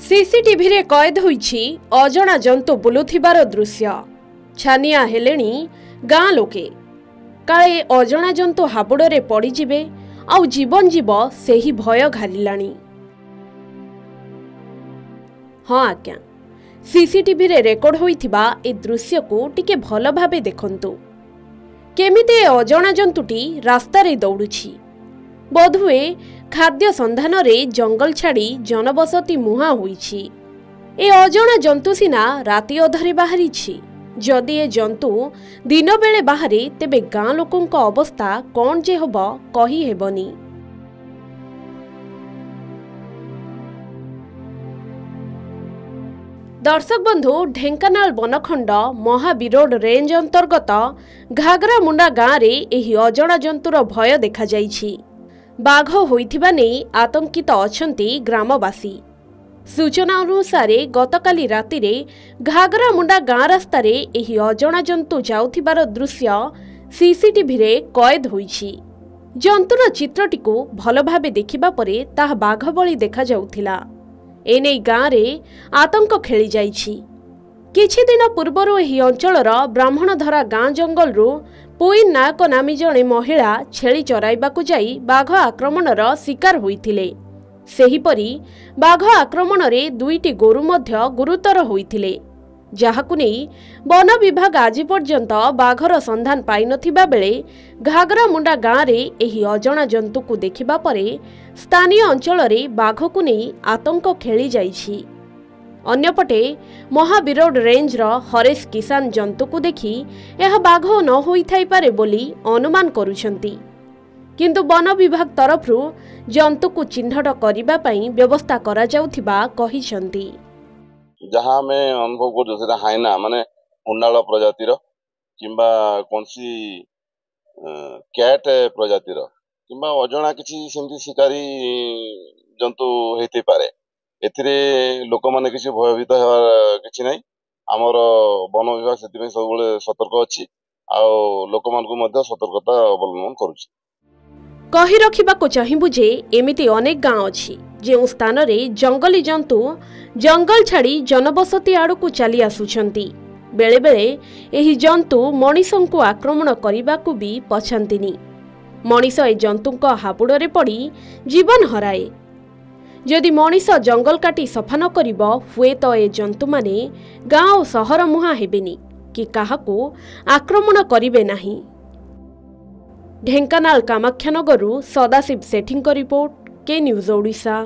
CCTV रे कैद होईछि अजणा जंतु बुलुथिबार दृश्य। छानिया हेलेणी गाँ लोके काले अजणा जंतु हाबुड़े पड़िजिबे आउ जीवन जीव सेही भय घालिलाणी। हाँ आज्ञा, सीसीटीवी रे रेकर्ड होइथिबा ए दृश्य को टिके भल भाबे देखंतु। केमिते अजणा जंतुटी रास्ता रे दौड़ुछि। बोधुए खाद्य संधान रे जंगल छाड़ी जनबसती मुहा होईछि। ए अजणा जंतु सिना राति अधरे बाहरिछि। जदि ए जंतु दिन बेले बाहरे तेबे गाँ लोकंक अवस्था कौन जे हब कही हेबनी। दर्शक बंधु, ढेंकानाल बनखंड महाबिरोड रेंज अंतर्गत घागरामुंडा गाँ रे एही अजणा जंतुर भय देखा जाइछि। बाघ होइथिबा नेई आतंकित अछंती ग्रामवासी। सूचना अनुसार गतकाली राति रे घागरामुंडा गाँ रास्ता रे एही अजणा जंतु जाउथिबार दृश्य सीसीटीवी रे कैद होइछि। जंतुर चित्रटिको भल भाबे देखिबा परे ताहा बाघ भଳି देखा जाउथिला। एने गाँ रे आतंक खेली जाइछि। किछि दिन पूर्वरु एही अंचलर ब्राह्मणधरा गाँ जंगलरू पोइन नायक नामी जणे महिला छेली चराइबाकू जाई बाघ आक्रमणर शिकार होइथिले। सेहीपरि बाघ आक्रमण रे दुईटी गोरु मध्य गुरुतर होइथिले, जाहाकू नेई वन विभाग आज पर्यंत बाघर संधान पाइ नथिबा बेले घागरामुंडा गाँ रे एही अजणा जंतु को देखिबा परे स्थानीय अंचल रे बाघकू नेई आतंक खेली जाइछि। अन्यपटे महाबिरोड रेंज रो हरेश किसान जंतु को देखि यह बाघ न होई थाई पारे बोली अनुमान करुछंती, किंतु वन विभाग तरफरु जंतु को चिन्हट करिबा पई व्यवस्था करा जाउथिबा कहिसंती। जहाँ आमे अनुभव कर जो हाइना माने हुंडाल प्रजातिर किंबा कोनसी कैट प्रजातिर किंबा अजणा किछि सेमती शिकारी जंतु हेते पारे। एथिरे लोक माने किछि भयभीत हेबार किछि नै। हमर वन विभाग सेति सब सतर्क अछि आ लोक मानकु मध्ये सतर्कता अवलंबन करूछि। कहि रखिबाको चाहिबु जे एमिति अनेक गाँ अछि जे स्थान रे जंगली जंतु जंगल छाड़ी जनबसती आड़कू चली आसुछंती। बेले बेले एही जंतु मनीषंकु आक्रमण करिबाकू भी पछंतिनी। मनीष ए जंतुंक हाबुड़े पड़ी जीवन हराए। जदि मनीष जंगल काटी सफा न करिब हुए तो ए जंतु माने गाँ और सहर मुहा हेबेनी कि काहाकू आक्रमण करिबे नाही। ढेंकानाल कामाख्यानगरु सदाशिव सेठींक रिपोर्ट, के न्यूज ओडिशा।